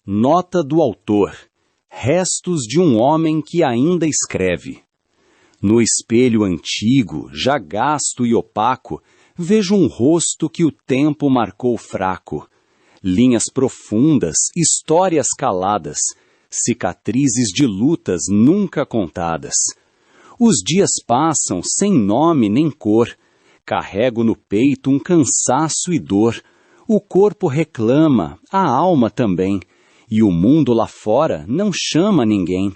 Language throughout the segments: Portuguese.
Nota do autor. Restos de um homem que ainda escreve. No espelho antigo, já gasto e opaco, vejo um rosto que o tempo marcou fraco. Linhas profundas, histórias caladas, cicatrizes de lutas nunca contadas. Os dias passam sem nome nem cor. Carrego no peito um cansaço e dor. O corpo reclama, a alma também. E o mundo lá fora não chama ninguém.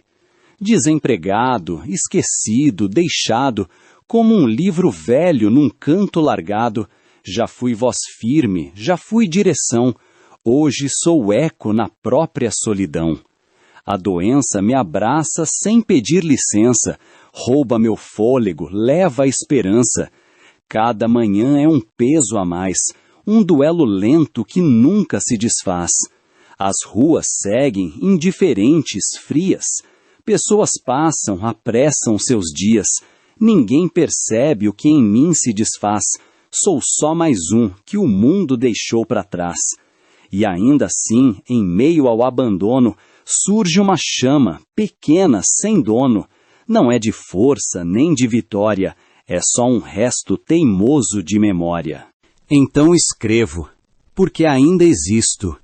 Desempregado, esquecido, deixado, como um livro velho num canto largado, já fui voz firme, já fui direção, hoje sou eco na própria solidão. A doença me abraça sem pedir licença, rouba meu fôlego, leva a esperança. Cada manhã é um peso a mais, um duelo lento que nunca se desfaz. As ruas seguem indiferentes, frias. Pessoas passam, apressam seus dias. Ninguém percebe o que em mim se desfaz. Sou só mais um que o mundo deixou para trás. E ainda assim, em meio ao abandono, surge uma chama, pequena, sem dono. Não é de força nem de vitória, é só um resto teimoso de memória. Então escrevo, porque ainda existo.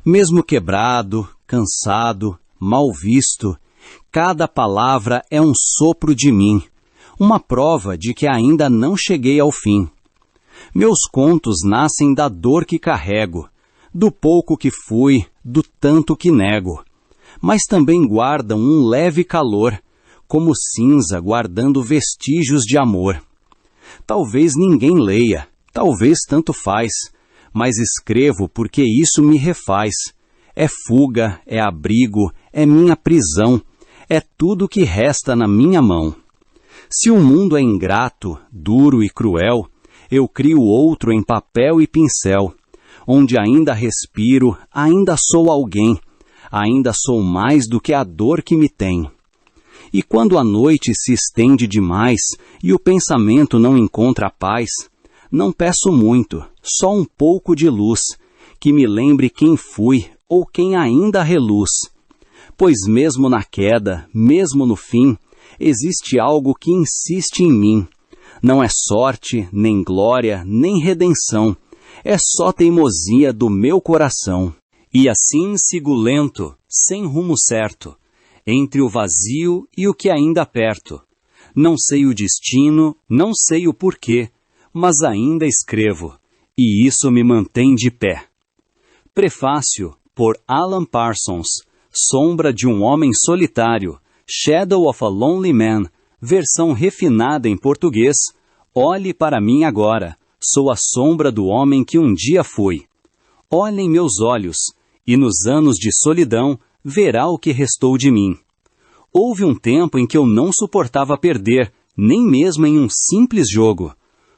Mesmo quebrado, cansado, mal visto, cada palavra é um sopro de mim, uma prova de que ainda não cheguei ao fim. Meus contos nascem da dor que carrego, do pouco que fui, do tanto que nego, mas também guardam um leve calor, como cinza guardando vestígios de amor. Talvez ninguém leia, talvez tanto faz, mas escrevo porque isso me refaz. É fuga, é abrigo, é minha prisão, é tudo que resta na minha mão. Se o mundo é ingrato, duro e cruel, eu crio outro em papel e pincel, onde ainda respiro, ainda sou alguém, ainda sou mais do que a dor que me tem. E quando a noite se estende demais e o pensamento não encontra paz, não peço muito, só um pouco de luz, que me lembre quem fui ou quem ainda reluz. Pois mesmo na queda, mesmo no fim, existe algo que insiste em mim. Não é sorte, nem glória, nem redenção, é só teimosia do meu coração. E assim sigo lento, sem rumo certo, entre o vazio e o que ainda perto. Não sei o destino, não sei o porquê, mas ainda escrevo, e isso me mantém de pé. Prefácio, por Alan Parsons, Sombra de um Homem Solitário, Shadow of a Lonely Man, versão refinada em português, Olhe para mim agora, sou a sombra do homem que um dia fui. Olhe em meus olhos, e nos anos de solidão, verá o que restou de mim. Houve um tempo em que eu não suportava perder, nem mesmo em um simples jogo.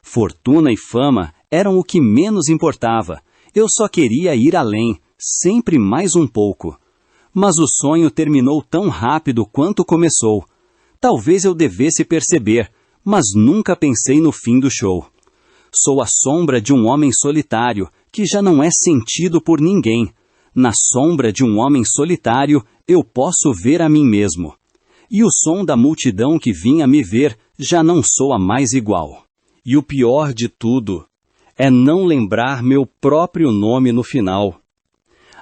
Fortuna e fama eram o que menos importava. Eu só queria ir além, sempre mais um pouco. Mas o sonho terminou tão rápido quanto começou. Talvez eu devesse perceber, mas nunca pensei no fim do show. Sou a sombra de um homem solitário, que já não é sentido por ninguém. Na sombra de um homem solitário, eu posso ver a mim mesmo. E o som da multidão que vinha me ver já não soa mais igual. E o pior de tudo é não lembrar meu próprio nome no final.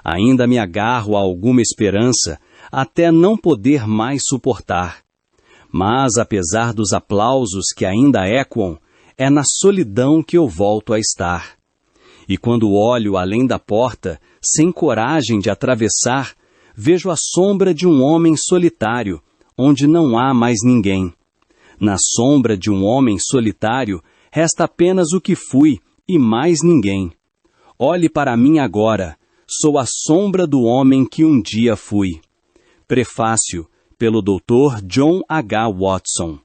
Ainda me agarro a alguma esperança até não poder mais suportar. Mas, apesar dos aplausos que ainda ecoam, é na solidão que eu volto a estar. E quando olho além da porta, sem coragem de atravessar, vejo a sombra de um homem solitário, onde não há mais ninguém. Na sombra de um homem solitário, resta apenas o que fui e mais ninguém. Olhe para mim agora, sou a sombra do homem que um dia fui. Prefácio, pelo Dr. John H. Watson.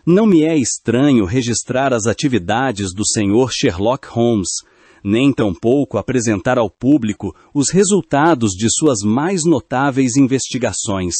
Não me é estranho registrar as atividades do Sr. Sherlock Holmes, nem tampouco apresentar ao público os resultados de suas mais notáveis investigações.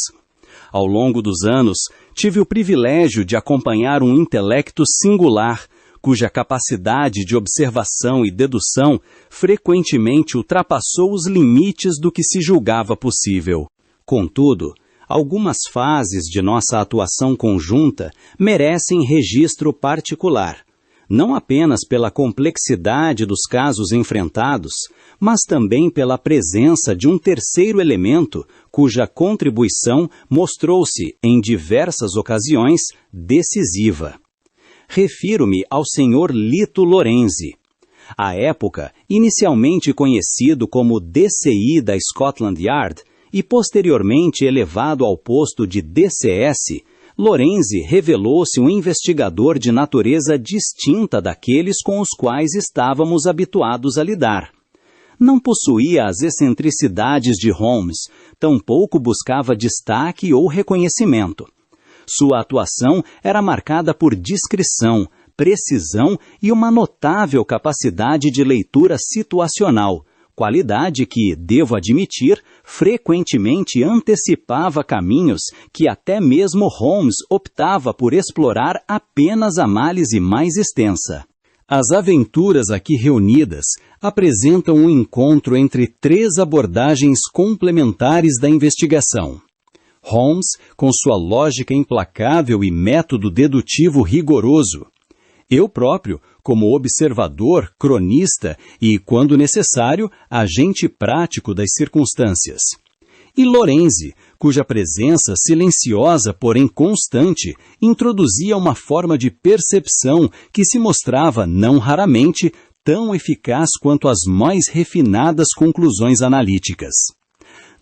Ao longo dos anos, tive o privilégio de acompanhar um intelecto singular, cuja capacidade de observação e dedução frequentemente ultrapassou os limites do que se julgava possível. Contudo, algumas fases de nossa atuação conjunta merecem registro particular, não apenas pela complexidade dos casos enfrentados, mas também pela presença de um terceiro elemento cuja contribuição mostrou-se, em diversas ocasiões, decisiva. Refiro-me ao Sr. Lito Lorenzi. À época, inicialmente conhecido como DCI da Scotland Yard e posteriormente elevado ao posto de DCS, Lorenzi revelou-se um investigador de natureza distinta daqueles com os quais estávamos habituados a lidar. Não possuía as excentricidades de Holmes, tampouco buscava destaque ou reconhecimento. Sua atuação era marcada por discrição, precisão e uma notável capacidade de leitura situacional, qualidade que, devo admitir, frequentemente antecipava caminhos que até mesmo Holmes optava por explorar apenas a análise mais extensa. As aventuras aqui reunidas apresentam um encontro entre três abordagens complementares da investigação. Holmes, com sua lógica implacável e método dedutivo rigoroso. Eu próprio, como observador, cronista e, quando necessário, agente prático das circunstâncias. E Lorenzi, cuja presença silenciosa, porém constante, introduzia uma forma de percepção que se mostrava, não raramente, tão eficaz quanto as mais refinadas conclusões analíticas.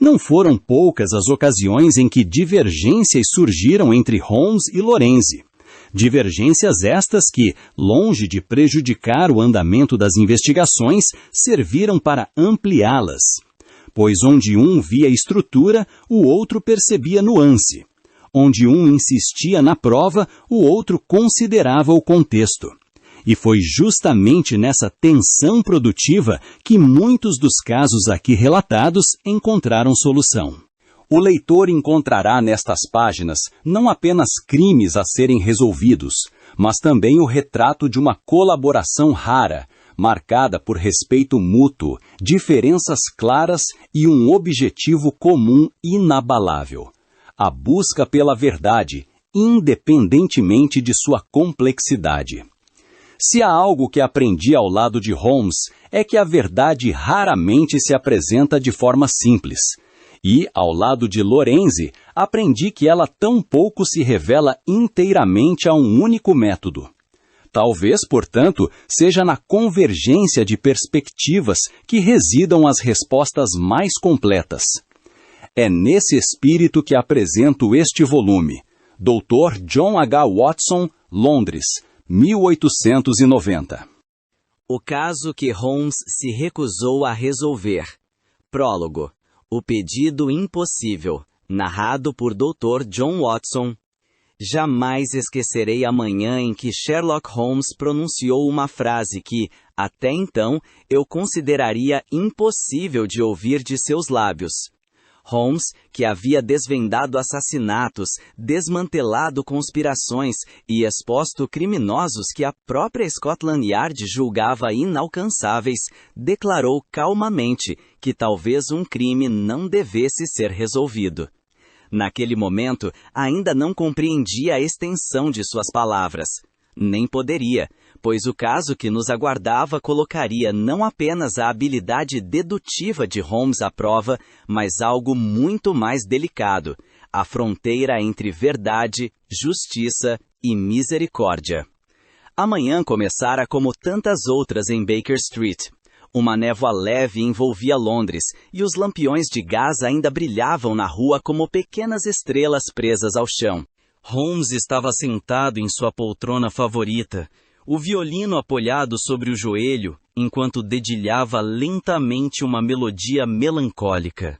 Não foram poucas as ocasiões em que divergências surgiram entre Holmes e Lorenzi. Divergências estas que, longe de prejudicar o andamento das investigações, serviram para ampliá-las. Pois onde um via estrutura, o outro percebia nuance. Onde um insistia na prova, o outro considerava o contexto. E foi justamente nessa tensão produtiva que muitos dos casos aqui relatados encontraram solução. O leitor encontrará nestas páginas não apenas crimes a serem resolvidos, mas também o retrato de uma colaboração rara, marcada por respeito mútuo, diferenças claras e um objetivo comum inabalável: a busca pela verdade, independentemente de sua complexidade. Se há algo que aprendi ao lado de Holmes, é que a verdade raramente se apresenta de forma simples. E, ao lado de Lorenzi, aprendi que ela tampouco se revela inteiramente a um único método. Talvez, portanto, seja na convergência de perspectivas que residam as respostas mais completas. É nesse espírito que apresento este volume. Dr. John H. Watson, Londres, 1890. O caso que Holmes se recusou a resolver. Prólogo. O pedido impossível, narrado por Dr. John Watson. Jamais esquecerei a manhã em que Sherlock Holmes pronunciou uma frase que, até então, eu consideraria impossível de ouvir de seus lábios. Holmes, que havia desvendado assassinatos, desmantelado conspirações e exposto criminosos que a própria Scotland Yard julgava inalcançáveis, declarou calmamente que talvez um crime não devesse ser resolvido. Naquele momento, ainda não compreendia a extensão de suas palavras. Nem poderia, pois o caso que nos aguardava colocaria não apenas a habilidade dedutiva de Holmes à prova, mas algo muito mais delicado: a fronteira entre verdade, justiça e misericórdia. Amanhã começara como tantas outras em Baker Street. Uma névoa leve envolvia Londres, e os lampiões de gás ainda brilhavam na rua como pequenas estrelas presas ao chão. Holmes estava sentado em sua poltrona favorita, o violino apoiado sobre o joelho, enquanto dedilhava lentamente uma melodia melancólica.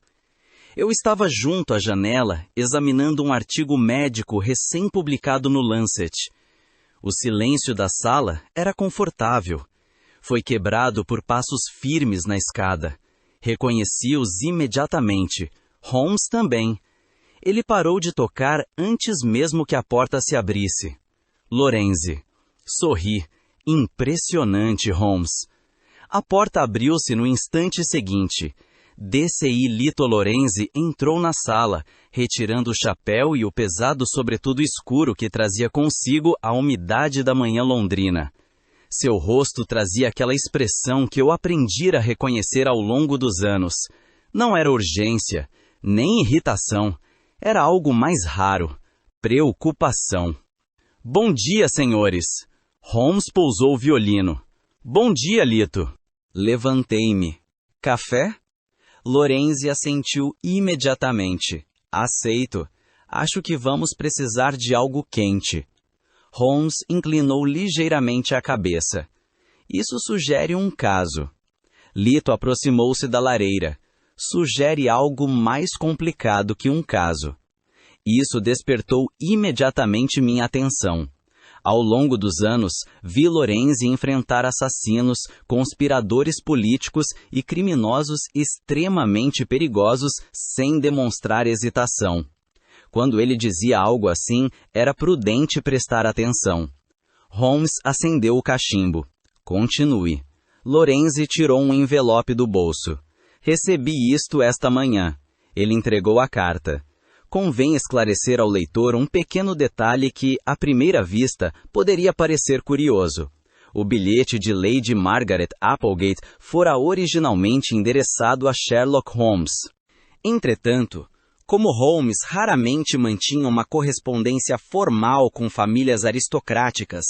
Eu estava junto à janela, examinando um artigo médico recém-publicado no Lancet. O silêncio da sala era confortável. Foi quebrado por passos firmes na escada. Reconheci-os imediatamente. Holmes também. Ele parou de tocar antes mesmo que a porta se abrisse. Lorenzi. Sorri. Impressionante, Holmes. A porta abriu-se no instante seguinte. DCI Lito Lorenzi entrou na sala, retirando o chapéu e o pesado sobretudo escuro que trazia consigo a umidade da manhã londrina. Seu rosto trazia aquela expressão que eu aprendi a reconhecer ao longo dos anos. Não era urgência, nem irritação. Era algo mais raro. Preocupação. Bom dia, senhores. Holmes pousou o violino. Bom dia, Lito. Levantei-me. Café? Lorenzi assentiu imediatamente. Aceito. Acho que vamos precisar de algo quente. Holmes inclinou ligeiramente a cabeça. Isso sugere um caso. Lito aproximou-se da lareira. Sugere algo mais complicado que um caso. Isso despertou imediatamente minha atenção. Ao longo dos anos, vi Lorenzi enfrentar assassinos, conspiradores políticos e criminosos extremamente perigosos sem demonstrar hesitação. Quando ele dizia algo assim, era prudente prestar atenção. Holmes acendeu o cachimbo. Continue. Lorenzi tirou um envelope do bolso. Recebi isto esta manhã. Ele entregou a carta. Convém esclarecer ao leitor um pequeno detalhe que, à primeira vista, poderia parecer curioso. O bilhete de Lady Margaret Applegate fora originalmente endereçado a Sherlock Holmes. Entretanto, como Holmes raramente mantinha uma correspondência formal com famílias aristocráticas,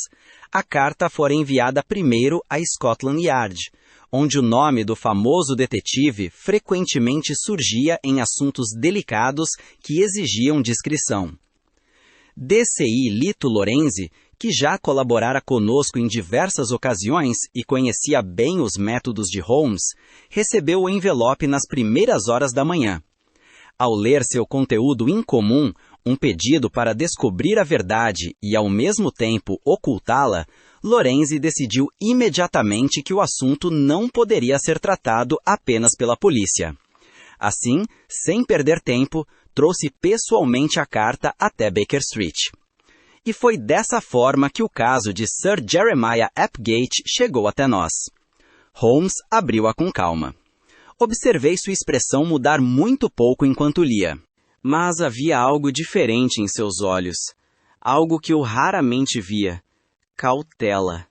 a carta fora enviada primeiro a Scotland Yard, onde o nome do famoso detetive frequentemente surgia em assuntos delicados que exigiam discrição. DCI Lito Lorenzi, que já colaborara conosco em diversas ocasiões e conhecia bem os métodos de Holmes, recebeu o envelope nas primeiras horas da manhã. Ao ler seu conteúdo incomum, um pedido para descobrir a verdade e, ao mesmo tempo, ocultá-la, Lorenzi decidiu imediatamente que o assunto não poderia ser tratado apenas pela polícia. Assim, sem perder tempo, trouxe pessoalmente a carta até Baker Street. E foi dessa forma que o caso de Sir Jeremiah Applegate chegou até nós. Holmes abriu-a com calma. Observei sua expressão mudar muito pouco enquanto lia. Mas havia algo diferente em seus olhos. Algo que eu raramente via. Cautela.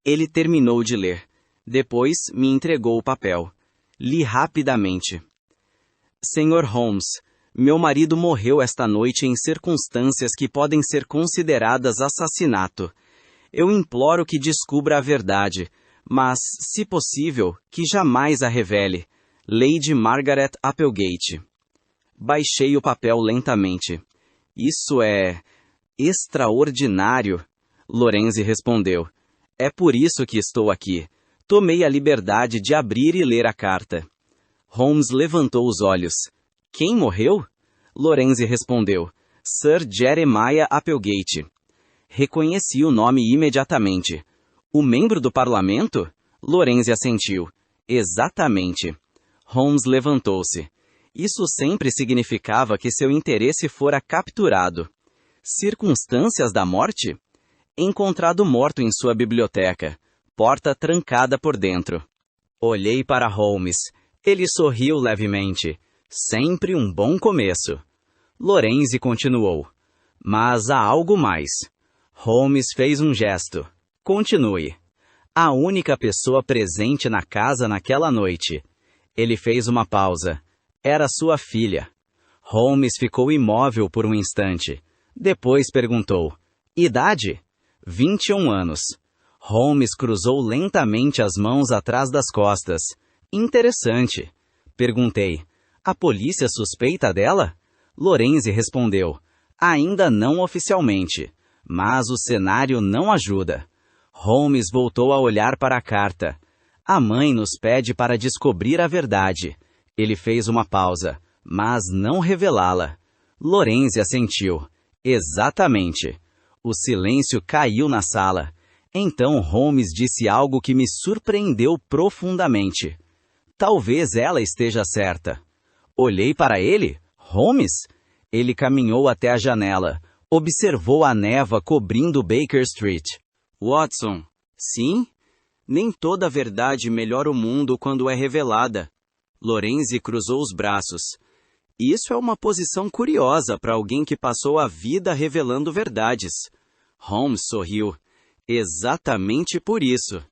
Ele terminou de ler. Depois me entregou o papel. Li rapidamente. Senhor Holmes, meu marido morreu esta noite em circunstâncias que podem ser consideradas assassinato. Eu imploro que descubra a verdade, mas, se possível, que jamais a revele. Lady Margaret Applegate. Baixei o papel lentamente. Isso é extraordinário. Lorenzi respondeu. É por isso que estou aqui. Tomei a liberdade de abrir e ler a carta. Holmes levantou os olhos. Quem morreu? Lorenzi respondeu. Sir Jeremiah Applegate. Reconheci o nome imediatamente. O membro do parlamento? Lorenzi assentiu. Exatamente. Holmes levantou-se. Isso sempre significava que seu interesse fora capturado. Circunstâncias da morte? Encontrado morto em sua biblioteca. Porta trancada por dentro. Olhei para Holmes. Ele sorriu levemente. Sempre um bom começo. Lorenzi continuou. Mas há algo mais. Holmes fez um gesto. Continue. A única pessoa presente na casa naquela noite. Ele fez uma pausa. Era sua filha. Holmes ficou imóvel por um instante. Depois perguntou. Idade? 21 anos. Holmes cruzou lentamente as mãos atrás das costas. Interessante. Perguntei. A polícia suspeita dela? Lorenzi respondeu. Ainda não oficialmente. Mas o cenário não ajuda. Holmes voltou a olhar para a carta. A mãe nos pede para descobrir a verdade. Ele fez uma pausa, mas não revelá-la. Lorenzi assentiu. Exatamente. O silêncio caiu na sala. Então Holmes disse algo que me surpreendeu profundamente. Talvez ela esteja certa. Olhei para ele. Holmes? Ele caminhou até a janela. Observou a névoa cobrindo Baker Street. Watson, Sim, nem toda a verdade melhora o mundo quando é revelada. Lorenzi cruzou os braços. Isso é uma posição curiosa para alguém que passou a vida revelando verdades. Holmes sorriu. Exatamente por isso.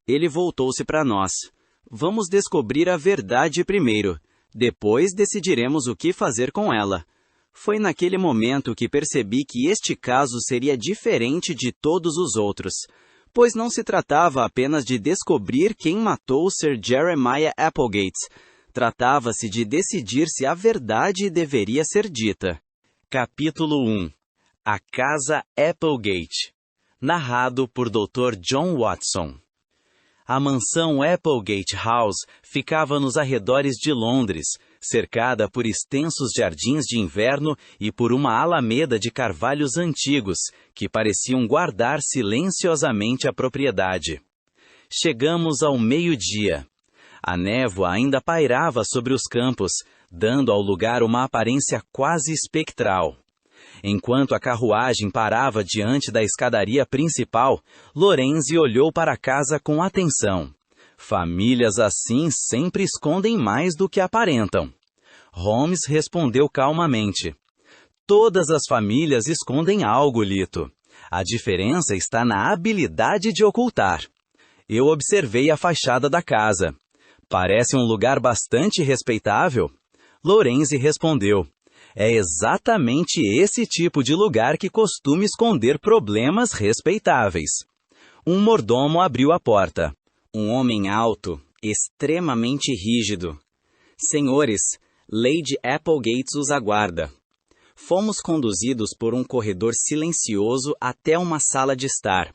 Ele voltou-se para nós. Vamos descobrir a verdade primeiro. Depois decidiremos o que fazer com ela. Foi naquele momento que percebi que este caso seria diferente de todos os outros, pois não se tratava apenas de descobrir quem matou Sir Jeremiah Applegate. Tratava-se de decidir se a verdade deveria ser dita. Capítulo 1. A Casa Applegate. Narrado por Dr. John Watson. A mansão Applegate House ficava nos arredores de Londres, cercada por extensos jardins de inverno e por uma alameda de carvalhos antigos, que pareciam guardar silenciosamente a propriedade. Chegamos ao meio-dia. A névoa ainda pairava sobre os campos, dando ao lugar uma aparência quase espectral. Enquanto a carruagem parava diante da escadaria principal, Lorenzi olhou para a casa com atenção. Famílias assim sempre escondem mais do que aparentam. Holmes respondeu calmamente. Todas as famílias escondem algo, Lito. A diferença está na habilidade de ocultar. Eu observei a fachada da casa. Parece um lugar bastante respeitável? Lorenzi respondeu. É exatamente esse tipo de lugar que costuma esconder problemas respeitáveis. Um mordomo abriu a porta. Um homem alto, extremamente rígido. Senhores, Lady Applegate os aguarda. Fomos conduzidos por um corredor silencioso até uma sala de estar.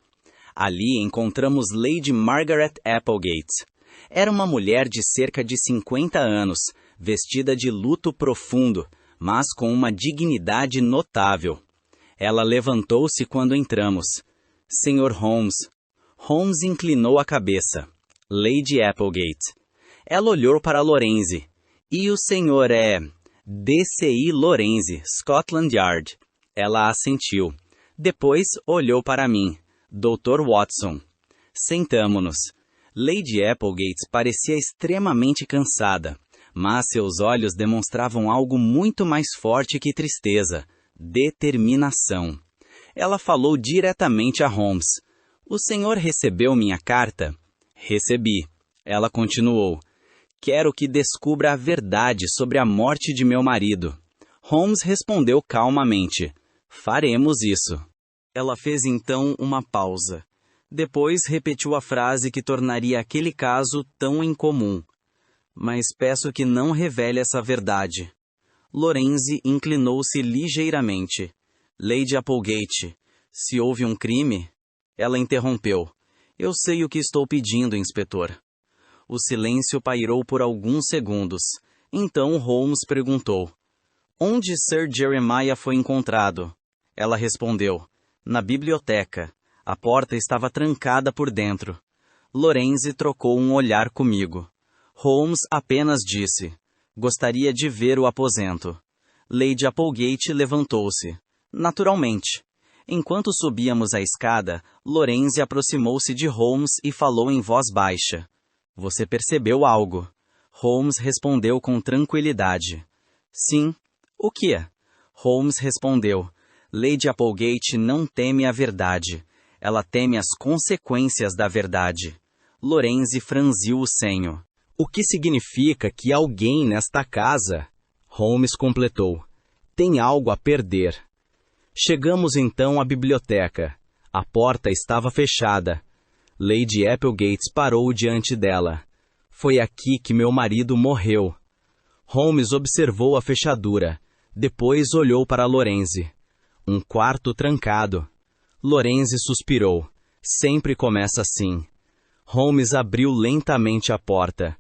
Ali encontramos Lady Margaret Applegate. Era uma mulher de cerca de 50 anos, vestida de luto profundo, mas com uma dignidade notável. Ela levantou-se quando entramos. Sr. Holmes. Holmes inclinou a cabeça. Lady Applegate. Ela olhou para Lorenzi. E o senhor é... D.C.I. Lorenzi, Scotland Yard. Ela assentiu. Depois olhou para mim. Dr. Watson. Sentamo-nos. Lady Applegate parecia extremamente cansada, mas seus olhos demonstravam algo muito mais forte que tristeza, determinação. Ela falou diretamente a Holmes. O senhor recebeu minha carta? Recebi. Ela continuou. Quero que descubra a verdade sobre a morte de meu marido. Holmes respondeu calmamente. Faremos isso. Ela fez então uma pausa. Depois repetiu a frase que tornaria aquele caso tão incomum. Mas peço que não revele essa verdade. Lorenzi inclinou-se ligeiramente. Lady Applegate, se houve um crime... Ela interrompeu. Eu sei o que estou pedindo, inspetor. O silêncio pairou por alguns segundos. Então Holmes perguntou. Onde Sir Jeremiah foi encontrado? Ela respondeu. Na biblioteca. A porta estava trancada por dentro. Lorenzi trocou um olhar comigo. Holmes apenas disse. Gostaria de ver o aposento. Lady Applegate levantou-se. Naturalmente. Enquanto subíamos a escada, Lorenzi aproximou-se de Holmes e falou em voz baixa. Você percebeu algo? Holmes respondeu com tranquilidade. Sim. O que é? Holmes respondeu. Lady Applegate não teme a verdade. Ela teme as consequências da verdade. Lorenzi franziu o senho. O que significa que alguém nesta casa, Holmes completou, tem algo a perder. Chegamos então à biblioteca. A porta estava fechada. Lady Applegate parou diante dela. Foi aqui que meu marido morreu. Holmes observou a fechadura. Depois olhou para Lorenzi. Um quarto trancado. Lorenzi suspirou. Sempre começa assim. Holmes abriu lentamente a porta.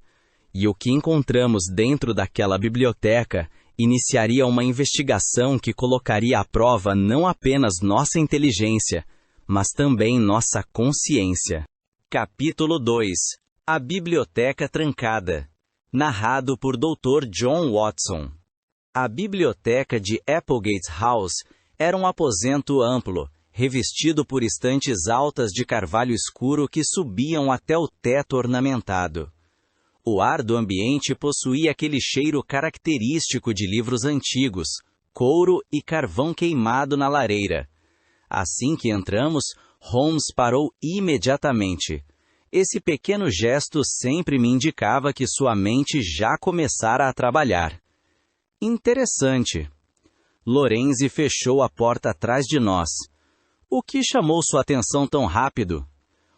E o que encontramos dentro daquela biblioteca iniciaria uma investigação que colocaria à prova não apenas nossa inteligência, mas também nossa consciência. Capítulo 2. A Biblioteca Trancada. Narrado por Dr. John Watson. A biblioteca de Applegate House era um aposento amplo, revestido por estantes altas de carvalho escuro que subiam até o teto ornamentado. O ar do ambiente possuía aquele cheiro característico de livros antigos, couro e carvão queimado na lareira. Assim que entramos, Holmes parou imediatamente. Esse pequeno gesto sempre me indicava que sua mente já começara a trabalhar. Interessante. Lorenzi fechou a porta atrás de nós. O que chamou sua atenção tão rápido?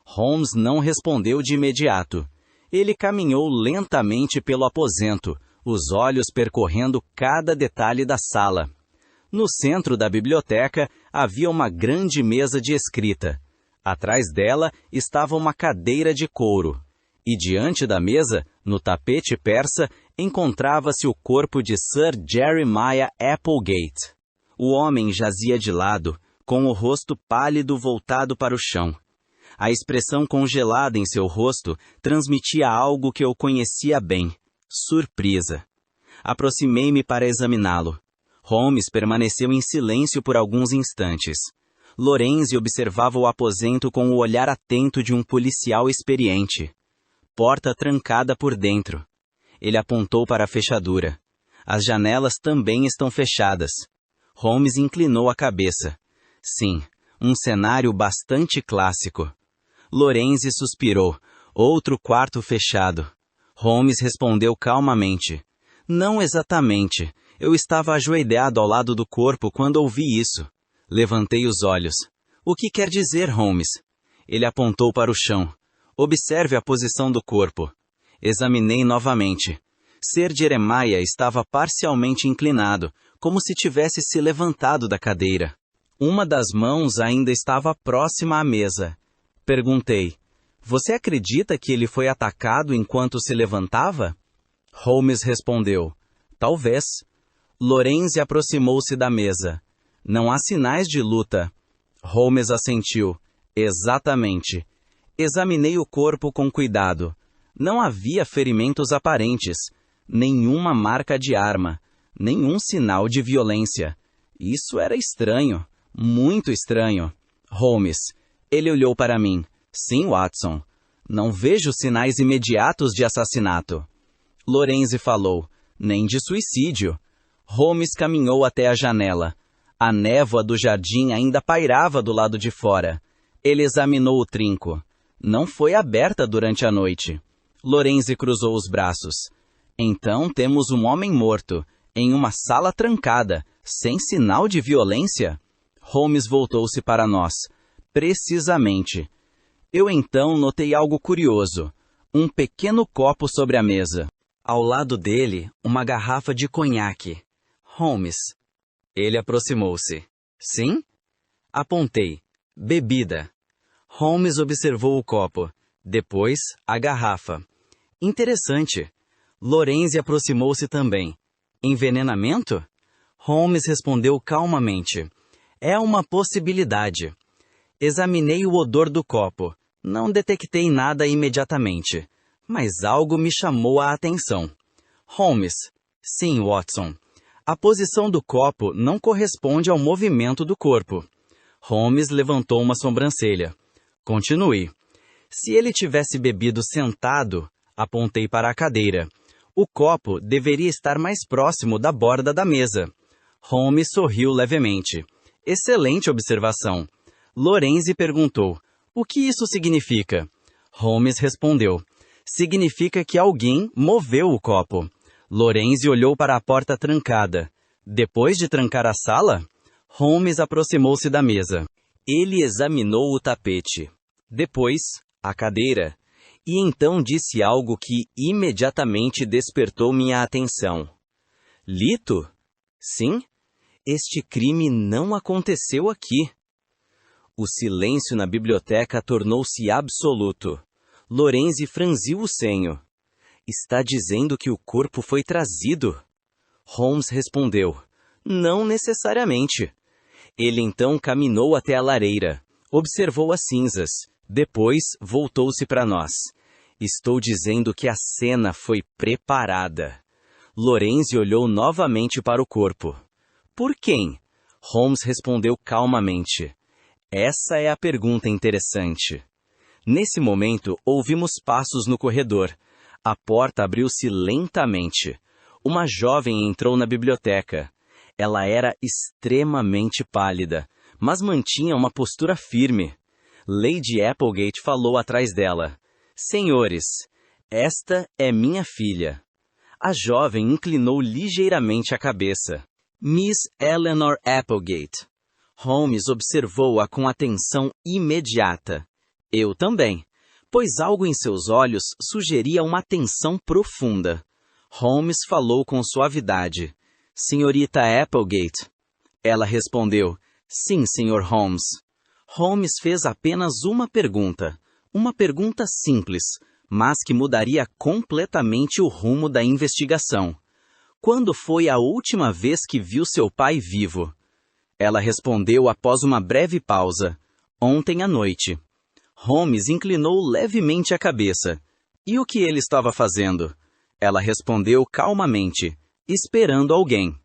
Holmes não respondeu de imediato. Ele caminhou lentamente pelo aposento, os olhos percorrendo cada detalhe da sala. No centro da biblioteca havia uma grande mesa de escrita. Atrás dela estava uma cadeira de couro. E diante da mesa, no tapete persa, encontrava-se o corpo de Sir Jeremiah Applegate. O homem jazia de lado, com o rosto pálido voltado para o chão. A expressão congelada em seu rosto transmitia algo que eu conhecia bem: surpresa. Aproximei-me para examiná-lo. Holmes permaneceu em silêncio por alguns instantes. Lorenzi observava o aposento com o olhar atento de um policial experiente. Porta trancada por dentro. Ele apontou para a fechadura. As janelas também estão fechadas. Holmes inclinou a cabeça. Sim, um cenário bastante clássico. Lorenzi suspirou. Outro quarto fechado. Holmes respondeu calmamente. Não exatamente. Eu estava ajoelhado ao lado do corpo quando ouvi isso. Levantei os olhos. O que quer dizer, Holmes? Ele apontou para o chão. Observe a posição do corpo. Examinei novamente. Sir Jeremiah estava parcialmente inclinado, como se tivesse se levantado da cadeira. Uma das mãos ainda estava próxima à mesa. Perguntei, você acredita que ele foi atacado enquanto se levantava? Holmes respondeu, talvez. Lorenzi aproximou-se da mesa. Não há sinais de luta. Holmes assentiu. Exatamente. Examinei o corpo com cuidado. Não havia ferimentos aparentes, nenhuma marca de arma, nenhum sinal de violência. Isso era estranho, muito estranho. Holmes. Ele olhou para mim. Sim, Watson. Não vejo sinais imediatos de assassinato. Lorenzi falou. Nem de suicídio. Holmes caminhou até a janela. A névoa do jardim ainda pairava do lado de fora. Ele examinou o trinco. Não foi aberta durante a noite. Lorenzi cruzou os braços. Então temos um homem morto, em uma sala trancada, sem sinal de violência? Holmes voltou-se para nós. Precisamente. Eu então notei algo curioso. Um pequeno copo sobre a mesa. Ao lado dele, uma garrafa de conhaque. Holmes. Ele aproximou-se. Sim? Apontei. Bebida. Holmes observou o copo. Depois, a garrafa. Interessante. Lorenzi aproximou-se também. Envenenamento? Holmes respondeu calmamente. É uma possibilidade. Examinei o odor do copo. Não detectei nada imediatamente. Mas algo me chamou a atenção. Holmes. Sim, Watson. A posição do copo não corresponde ao movimento do corpo. Holmes levantou uma sobrancelha. Continue. Se ele tivesse bebido sentado, apontei para a cadeira. O copo deveria estar mais próximo da borda da mesa. Holmes sorriu levemente. Excelente observação. Lorenzi perguntou, o que isso significa? Holmes respondeu, significa que alguém moveu o copo. Lorenzi olhou para a porta trancada. Depois de trancar a sala, Holmes aproximou-se da mesa. Ele examinou o tapete. Depois, a cadeira. E então disse algo que imediatamente despertou minha atenção. Lito? Sim? Este crime não aconteceu aqui. O silêncio na biblioteca tornou-se absoluto. Lorenzi franziu o senho. Está dizendo que o corpo foi trazido? Holmes respondeu. Não necessariamente. Ele então caminhou até a lareira. Observou as cinzas. Depois voltou-se para nós. Estou dizendo que a cena foi preparada. Lorenzi olhou novamente para o corpo. Por quem? Holmes respondeu calmamente. Essa é a pergunta interessante. Nesse momento, ouvimos passos no corredor. A porta abriu-se lentamente. Uma jovem entrou na biblioteca. Ela era extremamente pálida, mas mantinha uma postura firme. Lady Applegate falou atrás dela: "Senhores, esta é minha filha." A jovem inclinou ligeiramente a cabeça. Miss Eleanor Applegate. Holmes observou-a com atenção imediata. Eu também, pois algo em seus olhos sugeria uma atenção profunda. Holmes falou com suavidade. "Senhorita Applegate." Ela respondeu: "Sim, Sr. Holmes." Holmes fez apenas uma pergunta simples, mas que mudaria completamente o rumo da investigação. "Quando foi a última vez que viu seu pai vivo?" Ela respondeu após uma breve pausa: "Ontem à noite." Holmes inclinou levemente a cabeça. "E o que ele estava fazendo?" Ela respondeu calmamente: "Esperando alguém."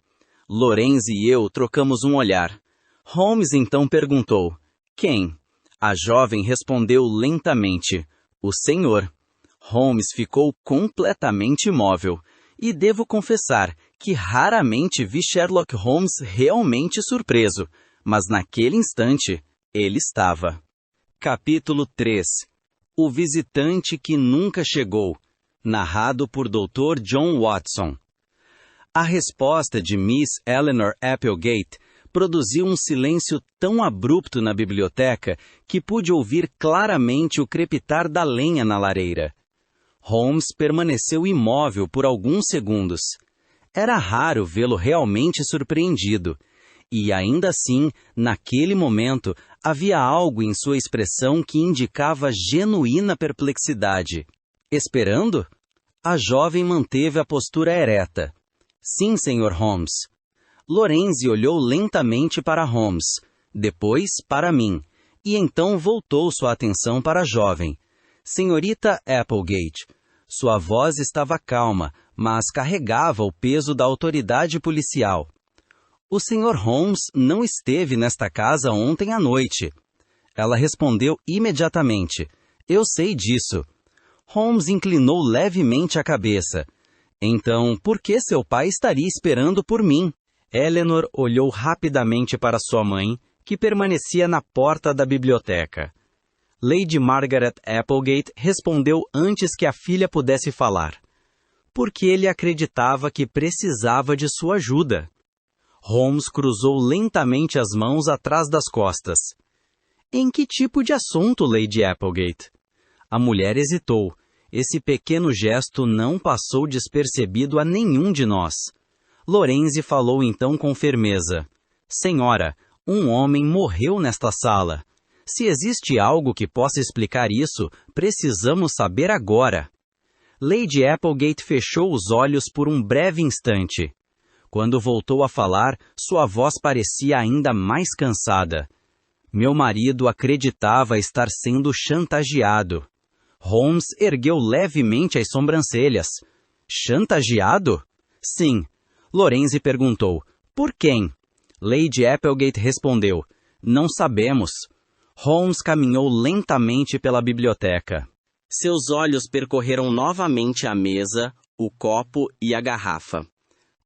Lorenz e eu trocamos um olhar. Holmes então perguntou: "Quem?" A jovem respondeu lentamente: "O senhor." Holmes ficou completamente imóvel, e devo confessar que raramente vi Sherlock Holmes realmente surpreso, mas naquele instante ele estava. Capítulo 3. O visitante que nunca chegou, narrado por Dr. John Watson. A resposta de Miss Eleanor Applegate produziu um silêncio tão abrupto na biblioteca que pude ouvir claramente o crepitar da lenha na lareira. Holmes permaneceu imóvel por alguns segundos. Era raro vê-lo realmente surpreendido, e ainda assim, naquele momento, havia algo em sua expressão que indicava genuína perplexidade. "Esperando?" A jovem manteve a postura ereta. "Sim, Sr. Holmes." Lorenz olhou lentamente para Holmes, depois para mim, e então voltou sua atenção para a jovem. "Senhorita Applegate." Sua voz estava calma, mas carregava o peso da autoridade policial. "O Sr. Holmes não esteve nesta casa ontem à noite." Ela respondeu imediatamente: "Eu sei disso." Holmes inclinou levemente a cabeça. "Então, por que seu pai estaria esperando por mim?" Eleanor olhou rapidamente para sua mãe, que permanecia na porta da biblioteca. Lady Margaret Applegate respondeu antes que a filha pudesse falar: "Porque ele acreditava que precisava de sua ajuda." Holmes cruzou lentamente as mãos atrás das costas. "Em que tipo de assunto, Lady Applegate?" A mulher hesitou. Esse pequeno gesto não passou despercebido a nenhum de nós. Lorenzi falou então com firmeza: "Senhora, um homem morreu nesta sala. Se existe algo que possa explicar isso, precisamos saber agora." Lady Applegate fechou os olhos por um breve instante. Quando voltou a falar, sua voz parecia ainda mais cansada. "Meu marido acreditava estar sendo chantageado." Holmes ergueu levemente as sobrancelhas. "Chantageado?" "Sim." Lorenzi perguntou: "Por quem?" Lady Applegate respondeu: "Não sabemos." Holmes caminhou lentamente pela biblioteca. Seus olhos percorreram novamente a mesa, o copo e a garrafa.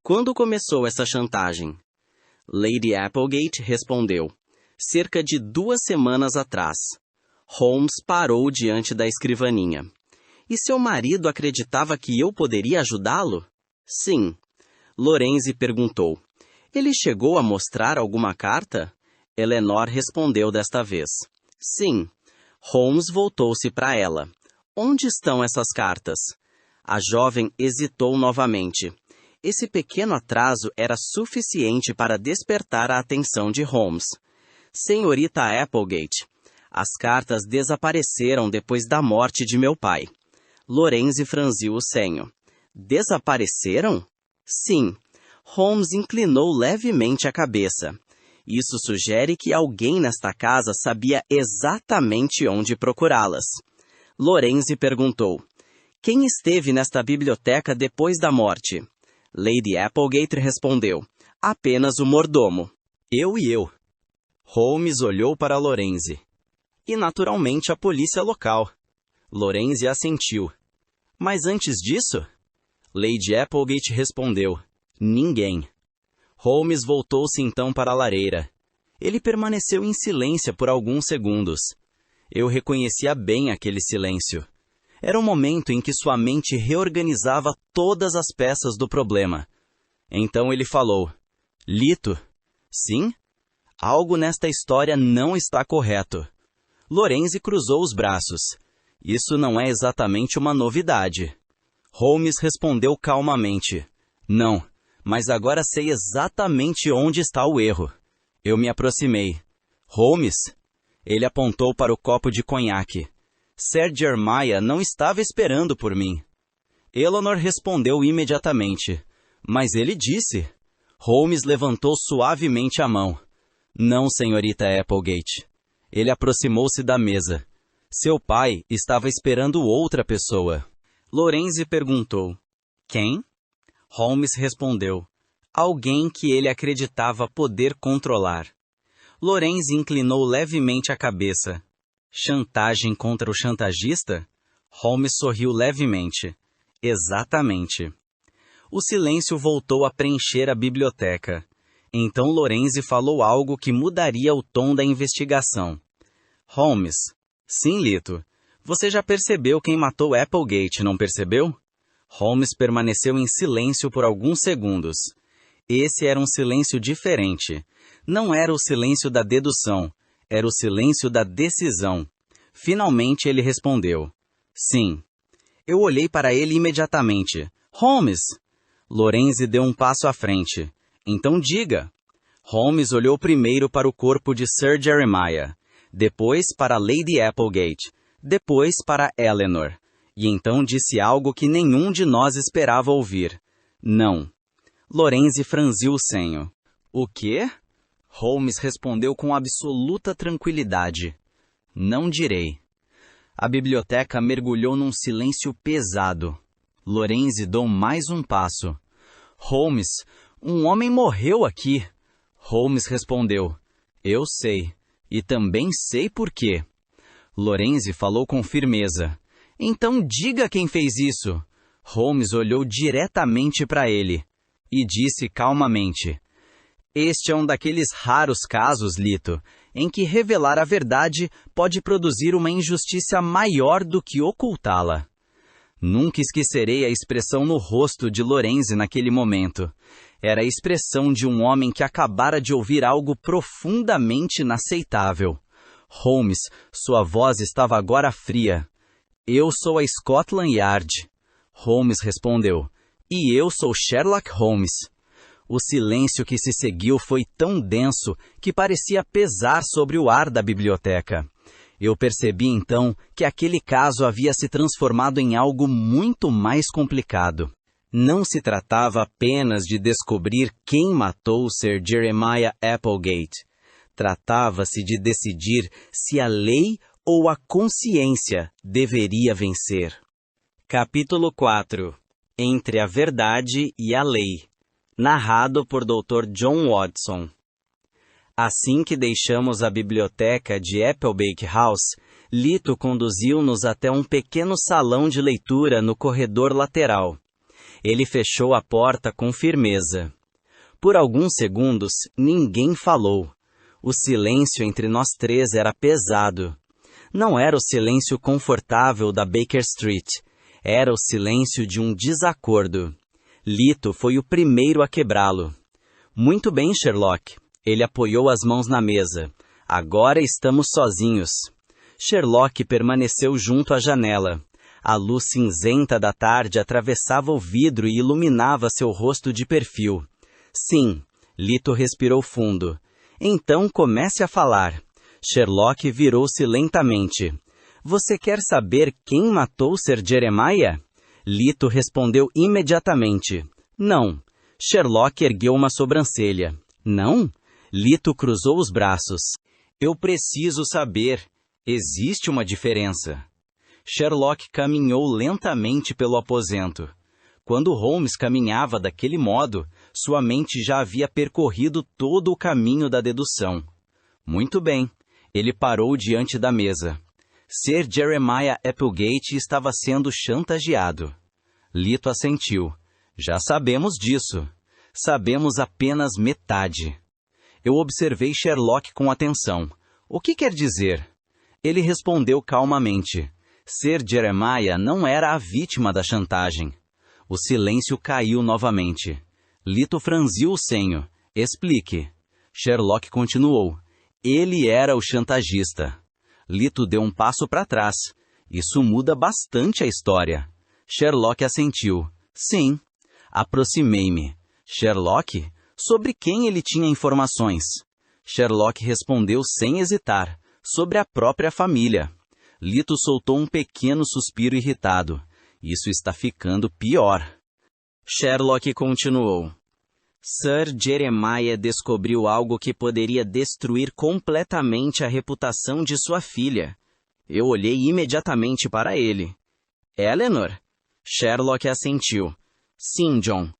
"Quando começou essa chantagem?" Lady Applegate respondeu: "Cerca de 2 semanas atrás." Holmes parou diante da escrivaninha. "E seu marido acreditava que eu poderia ajudá-lo?" "Sim." Lorenzi perguntou: "Ele chegou a mostrar alguma carta?" Eleanor respondeu desta vez: "Sim." Holmes voltou-se para ela. "Onde estão essas cartas?" A jovem hesitou novamente. Esse pequeno atraso era suficiente para despertar a atenção de Holmes. "Senhorita Applegate, as cartas desapareceram depois da morte de meu pai." Lorenzi franziu o senho. "Desapareceram?" "Sim." Holmes inclinou levemente a cabeça. "Isso sugere que alguém nesta casa sabia exatamente onde procurá-las." Lorenzi perguntou: "Quem esteve nesta biblioteca depois da morte?" Lady Applegate respondeu: "Apenas o mordomo." "Eu e eu." Holmes olhou para Lorenzi. E naturalmente a polícia local. Lorenzi assentiu. Mas antes disso? Lady Applegate respondeu. Ninguém. Holmes voltou-se então para a lareira. Ele permaneceu em silêncio por alguns segundos. Eu reconhecia bem aquele silêncio. Era o momento em que sua mente reorganizava todas as peças do problema. Então ele falou. Lito? Sim? Algo nesta história não está correto. Lorenzi cruzou os braços. Isso não é exatamente uma novidade. Holmes respondeu calmamente. Não, mas agora sei exatamente onde está o erro. Eu me aproximei. Holmes? Ele apontou para o copo de conhaque. Sir Jeremiah não estava esperando por mim. Eleanor respondeu imediatamente. Mas ele disse. Holmes levantou suavemente a mão. Não, senhorita Applegate. Ele aproximou-se da mesa. Seu pai estava esperando outra pessoa. Lorenzi perguntou. Quem? Holmes respondeu. Alguém que ele acreditava poder controlar. Lorenzi inclinou levemente a cabeça. Chantagem contra o chantagista? Holmes sorriu levemente. Exatamente. O silêncio voltou a preencher a biblioteca. Então Lorenzi falou algo que mudaria o tom da investigação. Holmes. Sim, Lito. Você já percebeu quem matou Applegate, não percebeu? Holmes permaneceu em silêncio por alguns segundos. Esse era um silêncio diferente. Não era o silêncio da dedução. Era o silêncio da decisão. Finalmente ele respondeu. Sim. Eu olhei para ele imediatamente. Holmes! Lorenzi deu um passo à frente. Então diga. Holmes olhou primeiro para o corpo de Sir Jeremiah, depois para Lady Applegate, depois para Eleanor, e então disse algo que nenhum de nós esperava ouvir. Não. Lorenzi franziu o senho. O quê? Holmes respondeu com absoluta tranquilidade. Não direi. A biblioteca mergulhou num silêncio pesado. Lorenzi deu mais um passo. Holmes, um homem morreu aqui. Holmes respondeu. Eu sei. E também sei por quê. Lorenzi falou com firmeza. Então diga quem fez isso. Holmes olhou diretamente para ele e disse calmamente. Este é um daqueles raros casos, Lito, em que revelar a verdade pode produzir uma injustiça maior do que ocultá-la. Nunca esquecerei a expressão no rosto de Lorenzi naquele momento. Era a expressão de um homem que acabara de ouvir algo profundamente inaceitável. Holmes, sua voz estava agora fria. Eu sou a Scotland Yard. Holmes respondeu. E eu sou Sherlock Holmes. O silêncio que se seguiu foi tão denso que parecia pesar sobre o ar da biblioteca. Eu percebi então que aquele caso havia se transformado em algo muito mais complicado. Não se tratava apenas de descobrir quem matou Sir Jeremiah Applegate. Tratava-se de decidir se a lei ou a consciência deveria vencer. Capítulo 4. Entre a verdade e a lei. Narrado por Dr. John Watson. Assim que deixamos a biblioteca de Appleback House, Lito conduziu-nos até um pequeno salão de leitura no corredor lateral. Ele fechou a porta com firmeza. Por alguns segundos, ninguém falou. O silêncio entre nós três era pesado. Não era o silêncio confortável da Baker Street. Era o silêncio de um desacordo. Lito foi o primeiro a quebrá-lo. Muito bem, Sherlock. Ele apoiou as mãos na mesa. Agora estamos sozinhos. Sherlock permaneceu junto à janela. A luz cinzenta da tarde atravessava o vidro e iluminava seu rosto de perfil. Sim, Lito respirou fundo. Então comece a falar. Sherlock virou-se lentamente. Você quer saber quem matou Sir Jeremiah? Lito respondeu imediatamente. Não. Sherlock ergueu uma sobrancelha. Não? Lito cruzou os braços. Eu preciso saber. Existe uma diferença. Sherlock caminhou lentamente pelo aposento. Quando Holmes caminhava daquele modo, sua mente já havia percorrido todo o caminho da dedução. Muito bem. Ele parou diante da mesa. Sir Jeremiah Applegate estava sendo chantageado. Lito assentiu. Já sabemos disso. Sabemos apenas metade. Eu observei Sherlock com atenção. O que quer dizer? Ele respondeu calmamente. Sir Jeremiah não era a vítima da chantagem. O silêncio caiu novamente. Lito franziu o senho. Explique. Sherlock continuou. Ele era o chantagista. Lito deu um passo para trás. Isso muda bastante a história. Sherlock assentiu. Sim. Aproximei-me. Sherlock? Sobre quem ele tinha informações? Sherlock respondeu sem hesitar. Sobre a própria família. Lito soltou um pequeno suspiro irritado. Isso está ficando pior. Sherlock continuou. Sir Jeremiah descobriu algo que poderia destruir completamente a reputação de sua filha. Eu olhei imediatamente para ele. Eleanor? Sherlock assentiu. Sim, John.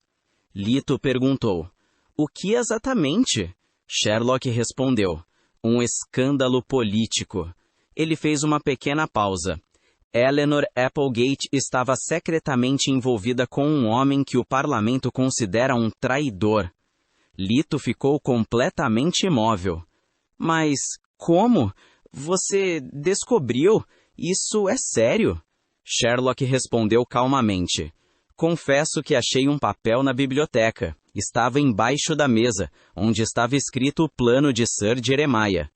Lito perguntou. O que exatamente? Sherlock respondeu. Um escândalo político. Ele fez uma pequena pausa. Eleanor Applegate estava secretamente envolvida com um homem que o parlamento considera um traidor. Lito ficou completamente imóvel. Mas como? Você descobriu? Isso é sério? Sherlock respondeu calmamente. Confesso que achei um papel na biblioteca. Estava embaixo da mesa, onde estava escrito o plano de Sir Jeremiah.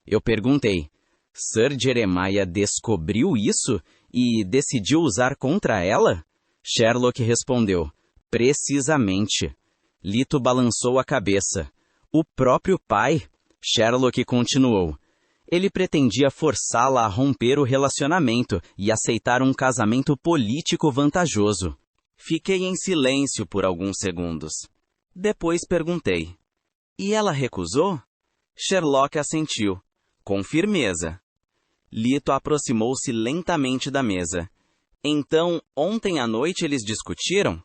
Eu perguntei. Sir Jeremiah descobriu isso e decidiu usar contra ela? Sherlock respondeu. Precisamente. Lito balançou a cabeça. O próprio pai? Sherlock continuou. Ele pretendia forçá-la a romper o relacionamento e aceitar um casamento político vantajoso. Fiquei em silêncio por alguns segundos. Depois perguntei. E ela recusou? Sherlock assentiu. Com firmeza. Lito aproximou-se lentamente da mesa. Então, ontem à noite eles discutiram?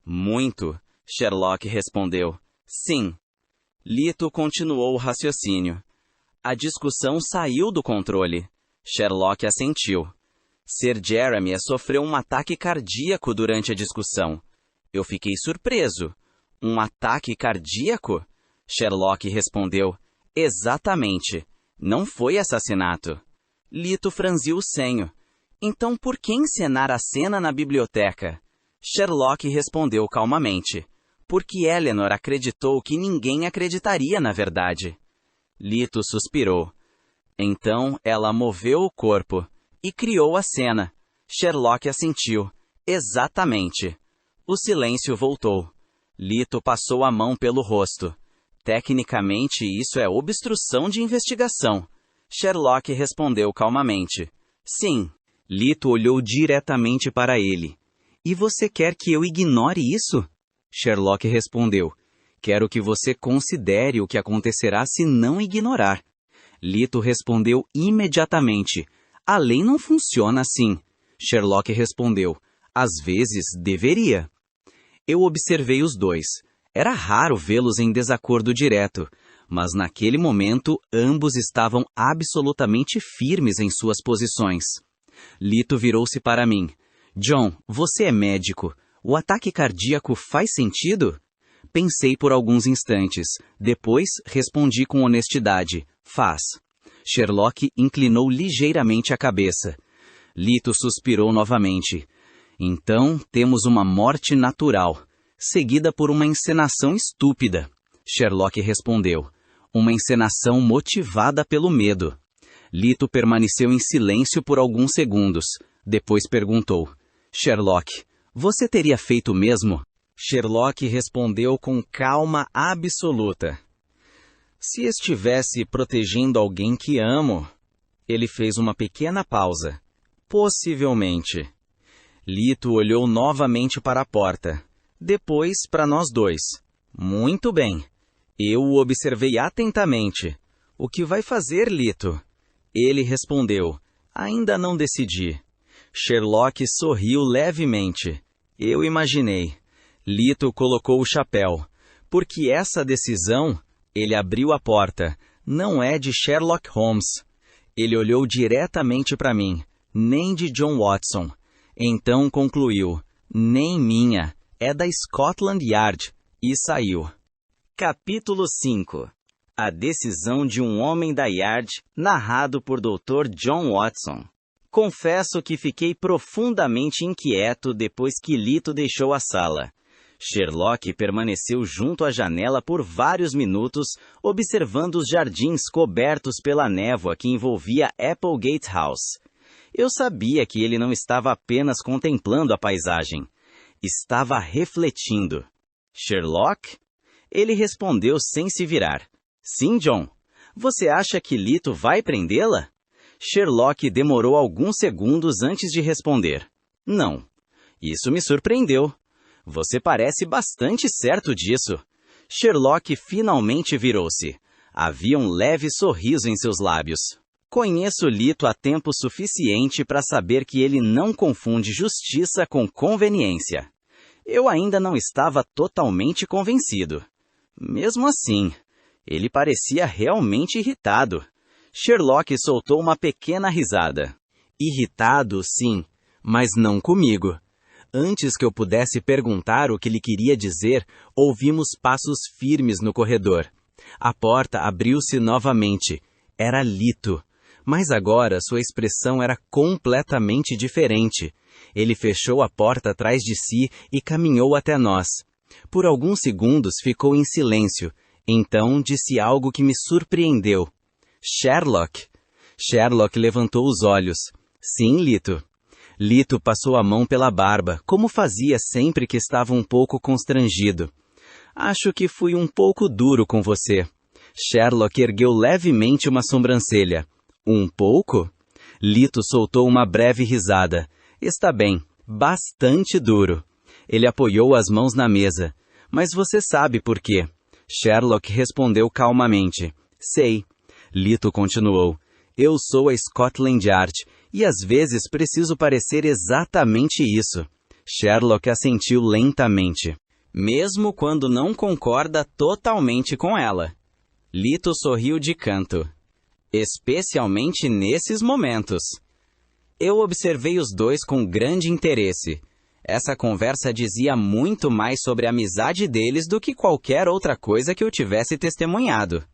Muito, Sherlock respondeu. Sim. Lito continuou o raciocínio. A discussão saiu do controle. Sherlock assentiu. Sir Jeremiah sofreu um ataque cardíaco durante a discussão. Eu fiquei surpreso. Um ataque cardíaco? Sherlock respondeu. Exatamente. Não foi assassinato. Lito franziu o senho. Então por que encenar a cena na biblioteca? Sherlock respondeu calmamente. Porque Eleanor acreditou que ninguém acreditaria na verdade. Lito suspirou. Então ela moveu o corpo e criou a cena. Sherlock assentiu. Exatamente. O silêncio voltou. Lito passou a mão pelo rosto. Tecnicamente, isso é obstrução de investigação. Sherlock respondeu calmamente. Sim. Lito olhou diretamente para ele. E você quer que eu ignore isso? Sherlock respondeu. Quero que você considere o que acontecerá se não ignorar. Lito respondeu imediatamente. A lei não funciona assim. Sherlock respondeu. Às vezes, deveria. Eu observei os dois. Era raro vê-los em desacordo direto, mas naquele momento ambos estavam absolutamente firmes em suas posições. Lito virou-se para mim. John, você é médico. O ataque cardíaco faz sentido? Pensei por alguns instantes. Depois respondi com honestidade. Faz. Sherlock inclinou ligeiramente a cabeça. Lito suspirou novamente. Então temos uma morte natural, seguida por uma encenação estúpida. Sherlock respondeu. Uma encenação motivada pelo medo. Lito permaneceu em silêncio por alguns segundos. Depois perguntou. Sherlock, você teria feito o mesmo? Sherlock respondeu com calma absoluta. Se estivesse protegendo alguém que amo... Ele fez uma pequena pausa. Possivelmente. Lito olhou novamente para a porta. Depois para nós dois. Muito bem. Eu o observei atentamente. O que vai fazer, Lito? Ele respondeu. Ainda não decidi. Sherlock sorriu levemente. Eu imaginei. Lito colocou o chapéu. Porque essa decisão... Ele abriu a porta. Não é de Sherlock Holmes. Ele olhou diretamente para mim. Nem de John Watson. Então concluiu. Nem minha. É da Scotland Yard. E saiu. Capítulo 5. A decisão de um homem da Yard, narrado por Dr. John Watson. Confesso que fiquei profundamente inquieto depois que Lito deixou a sala. Sherlock permaneceu junto à janela por vários minutos, observando os jardins cobertos pela névoa que envolvia Applegate House. Eu sabia que ele não estava apenas contemplando a paisagem. Estava refletindo. Sherlock? Ele respondeu sem se virar. Sim, John. Você acha que Lito vai prendê-la? Sherlock demorou alguns segundos antes de responder. Não. Isso me surpreendeu. Você parece bastante certo disso. Sherlock finalmente virou-se. Havia um leve sorriso em seus lábios. Conheço Lito há tempo suficiente para saber que ele não confunde justiça com conveniência. Eu ainda não estava totalmente convencido. Mesmo assim, ele parecia realmente irritado. Sherlock soltou uma pequena risada. Irritado, sim, mas não comigo. Antes que eu pudesse perguntar o que lhe queria dizer, ouvimos passos firmes no corredor. A porta abriu-se novamente. Era Lito. Mas agora sua expressão era completamente diferente. Ele fechou a porta atrás de si e caminhou até nós. Por alguns segundos ficou em silêncio. Então disse algo que me surpreendeu. Sherlock. Sherlock levantou os olhos. Sim, Lito. Lito passou a mão pela barba, como fazia sempre que estava um pouco constrangido. Acho que fui um pouco duro com você. Sherlock ergueu levemente uma sobrancelha. Um pouco? Lito soltou uma breve risada. Está bem, bastante duro. Ele apoiou as mãos na mesa. Mas você sabe por quê? Sherlock respondeu calmamente. Sei. Lito continuou. Eu sou a Scotland Yard, e às vezes preciso parecer exatamente isso. Sherlock assentiu lentamente. Mesmo quando não concorda totalmente com ela. Lito sorriu de canto. Especialmente nesses momentos. Eu observei os dois com grande interesse. Essa conversa dizia muito mais sobre a amizade deles do que qualquer outra coisa que eu tivesse testemunhado.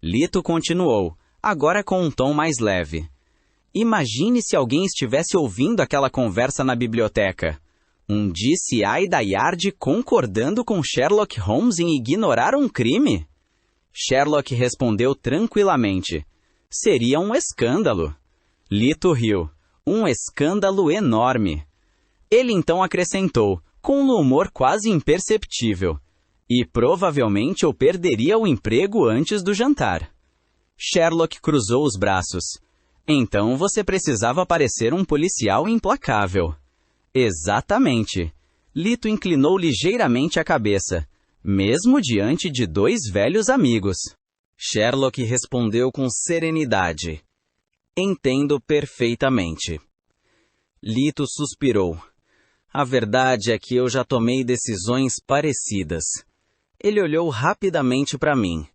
Lito continuou, agora com um tom mais leve. Imagine se alguém estivesse ouvindo aquela conversa na biblioteca. Um DCI da Yard concordando com Sherlock Holmes em ignorar um crime? Sherlock respondeu tranquilamente. Seria um escândalo. Lito riu. Um escândalo enorme. Ele então acrescentou, com um humor quase imperceptível. E provavelmente eu perderia o emprego antes do jantar. Sherlock cruzou os braços. Então você precisava parecer um policial implacável. Exatamente. Lito inclinou ligeiramente a cabeça, mesmo diante de dois velhos amigos. Sherlock respondeu com serenidade. Entendo perfeitamente. Lito suspirou. A verdade é que eu já tomei decisões parecidas. Ele olhou rapidamente para mim.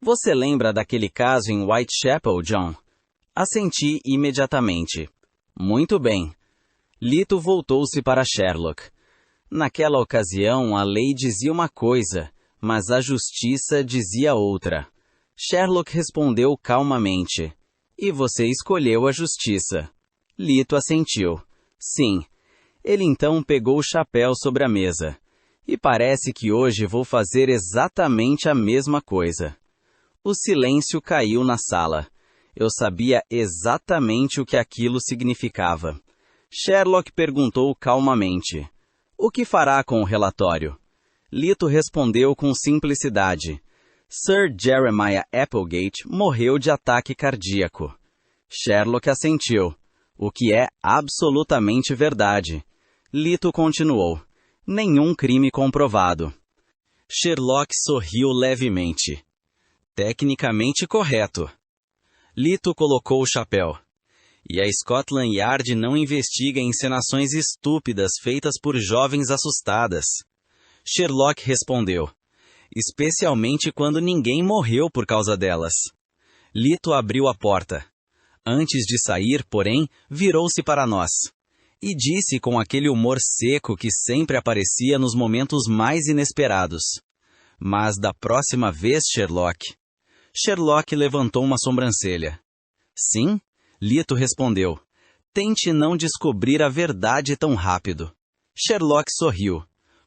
Você lembra daquele caso em Whitechapel, John? Assenti imediatamente. Muito bem. Lito voltou-se para Sherlock. Naquela ocasião, a lei dizia uma coisa, mas a justiça dizia outra. Sherlock respondeu calmamente. E você escolheu a justiça. Lito assentiu. Sim. Ele então pegou o chapéu sobre a mesa. E parece que hoje vou fazer exatamente a mesma coisa. O silêncio caiu na sala. Eu sabia exatamente o que aquilo significava. Sherlock perguntou calmamente. O que fará com o relatório? Lito respondeu com simplicidade. Sir Jeremiah Applegate morreu de ataque cardíaco. Sherlock assentiu, o que é absolutamente verdade. Lito continuou. Nenhum crime comprovado. Sherlock sorriu levemente. Tecnicamente correto. Lito colocou o chapéu. E a Scotland Yard não investiga encenações estúpidas feitas por jovens assustadas. Sherlock respondeu. Especialmente quando ninguém morreu por causa delas. Lito abriu a porta. Antes de sair, porém, virou-se para nós. E disse com aquele humor seco que sempre aparecia nos momentos mais inesperados: "Mas da próxima vez, Sherlock." Sherlock levantou uma sobrancelha. "Sim?" Lito respondeu. "Tente não descobrir a verdade tão rápido." Sherlock sorriu.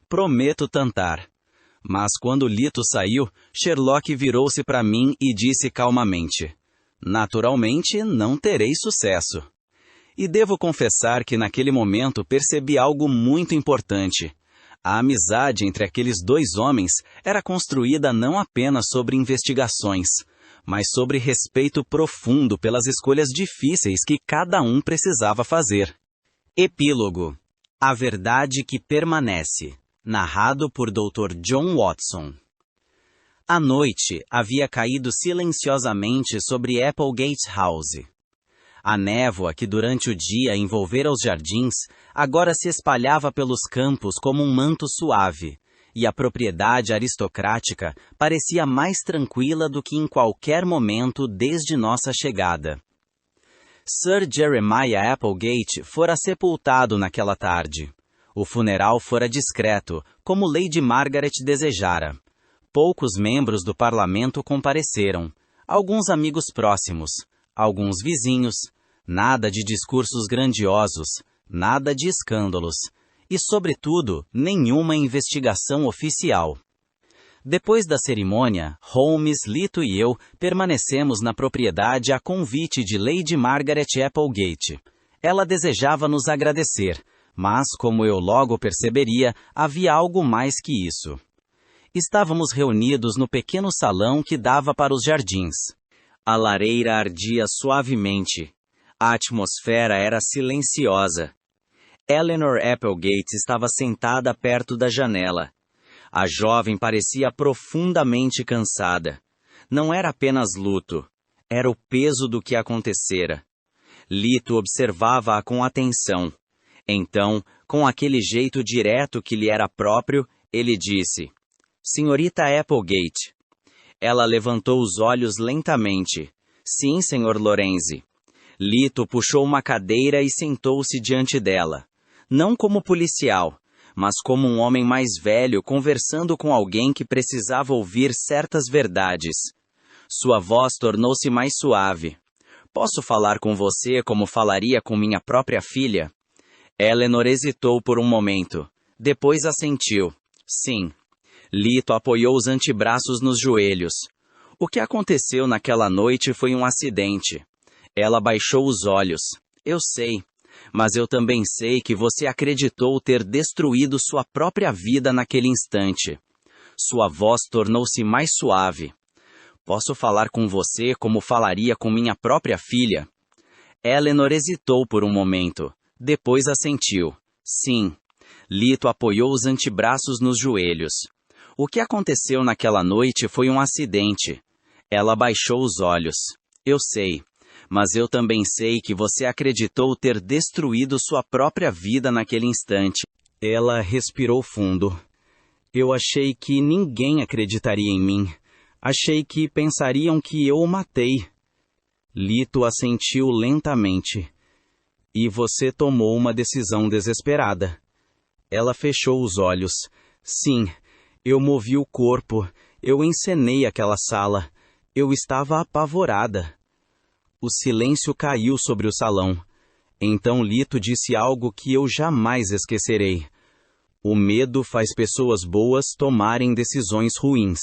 "Prometo tentar." Mas quando Lito saiu, Sherlock virou-se para mim e disse calmamente: "Naturalmente, não terei sucesso." E devo confessar que naquele momento percebi algo muito importante. A amizade entre aqueles dois homens era construída não apenas sobre investigações, mas sobre respeito profundo pelas escolhas difíceis que cada um precisava fazer. Epílogo. A verdade que permanece. Narrado por Dr. John Watson. A noite havia caído silenciosamente sobre Applegate House. A névoa que durante o dia envolvera os jardins agora se espalhava pelos campos como um manto suave, e a propriedade aristocrática parecia mais tranquila do que em qualquer momento desde nossa chegada. Sir Jeremiah Applegate fora sepultado naquela tarde. O funeral fora discreto, como Lady Margaret desejara. Poucos membros do parlamento compareceram, alguns amigos próximos, alguns vizinhos, nada de discursos grandiosos, nada de escândalos, e, sobretudo, nenhuma investigação oficial. Depois da cerimônia, Holmes, Lito e eu permanecemos na propriedade a convite de Lady Margaret Applegate. Ela desejava nos agradecer, mas, como eu logo perceberia, havia algo mais que isso. Estávamos reunidos no pequeno salão que dava para os jardins. A lareira ardia suavemente. A atmosfera era silenciosa. Eleanor Applegate estava sentada perto da janela. A jovem parecia profundamente cansada. Não era apenas luto, era o peso do que acontecera. Lito observava-a com atenção. Então, com aquele jeito direto que lhe era próprio, ele disse: "Senhorita Applegate." Ela levantou os olhos lentamente. "Sim, Sr. Lorenzi." Lito puxou uma cadeira e sentou-se diante dela. Não como policial, mas como um homem mais velho conversando com alguém que precisava ouvir certas verdades. Sua voz tornou-se mais suave. "Posso falar com você como falaria com minha própria filha?" Eleanor hesitou por um momento. Depois assentiu. "Sim." Lito apoiou os antebraços nos joelhos. "O que aconteceu naquela noite foi um acidente." Ela baixou os olhos. "Eu sei, mas eu também sei que você acreditou ter destruído sua própria vida naquele instante." Sua voz tornou-se mais suave. "Posso falar com você como falaria com minha própria filha?" Eleanor hesitou por um momento. Depois assentiu. "Sim." Lito apoiou os antebraços nos joelhos. "O que aconteceu naquela noite foi um acidente." Ela baixou os olhos. "Eu sei, mas eu também sei que você acreditou ter destruído sua própria vida naquele instante." Ela respirou fundo. "Eu achei que ninguém acreditaria em mim. Achei que pensariam que eu o matei." Lito assentiu lentamente. "E você tomou uma decisão desesperada." Ela fechou os olhos. "Sim, eu movi o corpo, eu encenei aquela sala, eu estava apavorada." O silêncio caiu sobre o salão. Então Lito disse algo que eu jamais esquecerei. "O medo faz pessoas boas tomarem decisões ruins."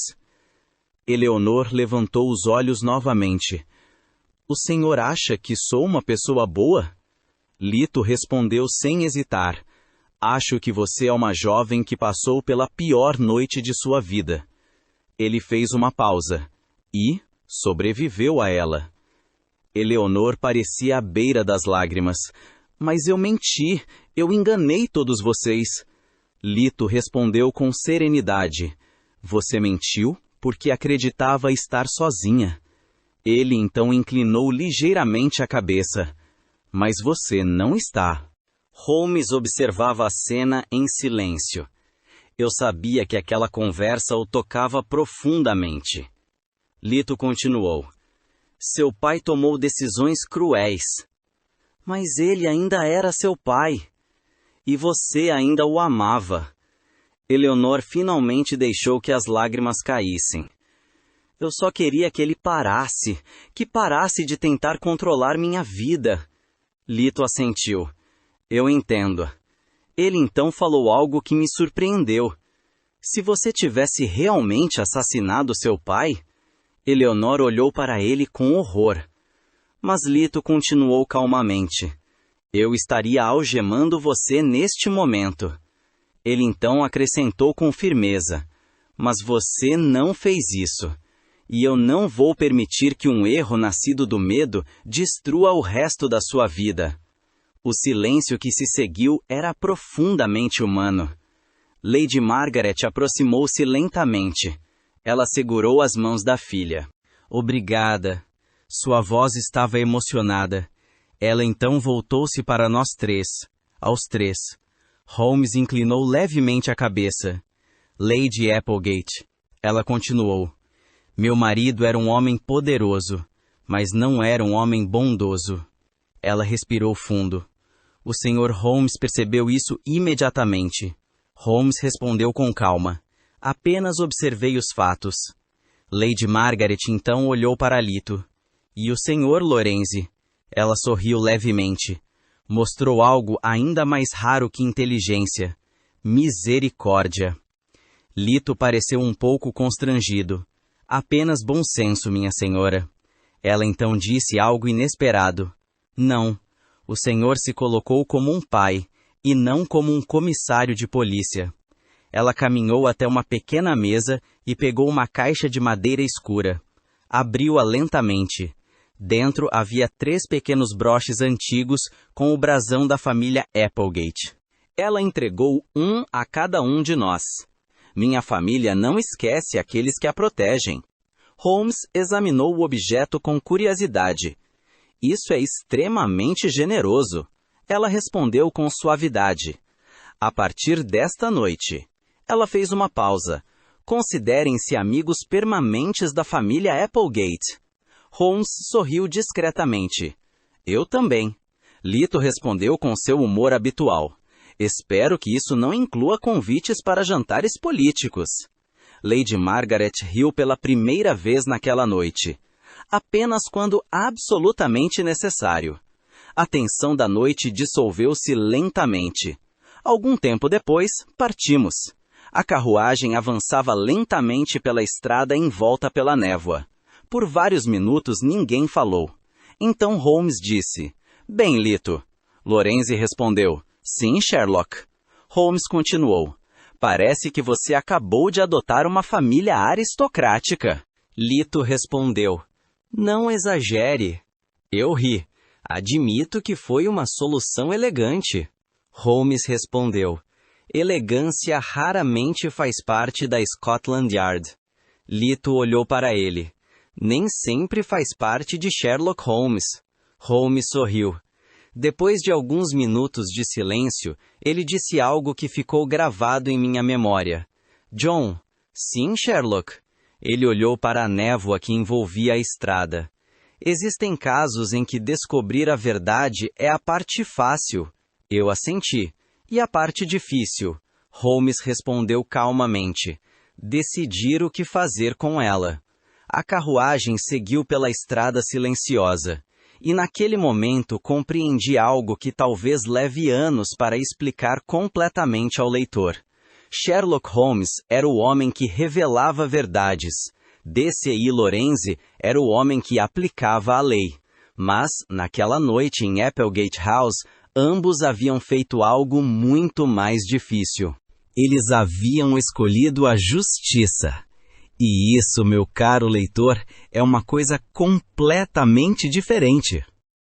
Eleonor levantou os olhos novamente. "O senhor acha que sou uma pessoa boa?" Lito respondeu sem hesitar. "Acho que você é uma jovem que passou pela pior noite de sua vida." Ele fez uma pausa. "E sobreviveu a ela." Eleonor parecia à beira das lágrimas. "Mas eu menti, eu enganei todos vocês." Lito respondeu com serenidade. "Você mentiu porque acreditava estar sozinha." Ele então inclinou ligeiramente a cabeça. "Mas você não está." Holmes observava a cena em silêncio. Eu sabia que aquela conversa o tocava profundamente. Lito continuou. Seu pai tomou decisões cruéis. Mas ele ainda era seu pai. E você ainda o amava. Eleanor finalmente deixou que as lágrimas caíssem. Eu só queria que ele parasse, que parasse de tentar controlar minha vida. Lito assentiu. Eu entendo. Ele então falou algo que me surpreendeu. Se você tivesse realmente assassinado seu pai? Eleanor olhou para ele com horror. Mas Lito continuou calmamente. Eu estaria algemando você neste momento. Ele então acrescentou com firmeza. Mas você não fez isso. E eu não vou permitir que um erro nascido do medo destrua o resto da sua vida. O silêncio que se seguiu era profundamente humano. Lady Margaret aproximou-se lentamente. Ela segurou as mãos da filha. Obrigada. Sua voz estava emocionada. Ela então voltou-se para nós três. Aos três. Holmes inclinou levemente a cabeça. Lady Applegate. Ela continuou. Meu marido era um homem poderoso, mas não era um homem bondoso. Ela respirou fundo. O Sr. Holmes percebeu isso imediatamente. Holmes respondeu com calma. Apenas observei os fatos. Lady Margaret então olhou para Lito. E o Sr. Lorenzi? Ela sorriu levemente. Mostrou algo ainda mais raro que inteligência. Misericórdia. Lito pareceu um pouco constrangido. Apenas bom senso, minha senhora. Ela então disse algo inesperado. Não. O senhor se colocou como um pai, e não como um comissário de polícia. Ela caminhou até uma pequena mesa e pegou uma caixa de madeira escura. Abriu-a lentamente. Dentro havia 3 pequenos broches antigos com o brasão da família Applegate. Ela entregou um a cada um de nós. Minha família não esquece aqueles que a protegem. Holmes examinou o objeto com curiosidade. Isso é extremamente generoso. Ela respondeu com suavidade. A partir desta noite. Ela fez uma pausa. Considerem-se amigos permanentes da família Applegate. Holmes sorriu discretamente. Eu também. Lito respondeu com seu humor habitual. Espero que isso não inclua convites para jantares políticos. Lady Margaret riu pela primeira vez naquela noite. Apenas quando absolutamente necessário. A tensão da noite dissolveu-se lentamente. Algum tempo depois, partimos. A carruagem avançava lentamente pela estrada envolta pela névoa. Por vários minutos ninguém falou. Então Holmes disse, Bem, Lito. Lorenzi respondeu, Sim, Sherlock. Holmes continuou, Parece que você acabou de adotar uma família aristocrática. Lito respondeu, Não exagere. Eu ri. Admito que foi uma solução elegante. Holmes respondeu, Elegância raramente faz parte da Scotland Yard. Lito olhou para ele. Nem sempre faz parte de Sherlock Holmes. Holmes sorriu. Depois de alguns minutos de silêncio, ele disse algo que ficou gravado em minha memória. John. Sim, Sherlock. Ele olhou para a névoa que envolvia a estrada. Existem casos em que descobrir a verdade é a parte fácil. Eu assenti. E a parte difícil? Holmes respondeu calmamente. Decidir o que fazer com ela. A carruagem seguiu pela estrada silenciosa. E naquele momento compreendi algo que talvez leve anos para explicar completamente ao leitor. Sherlock Holmes era o homem que revelava verdades. D.C.I. Lorenzi era o homem que aplicava a lei. Mas, naquela noite em Applegate House, ambos haviam feito algo muito mais difícil. Eles haviam escolhido a justiça. E isso, meu caro leitor, é uma coisa completamente diferente.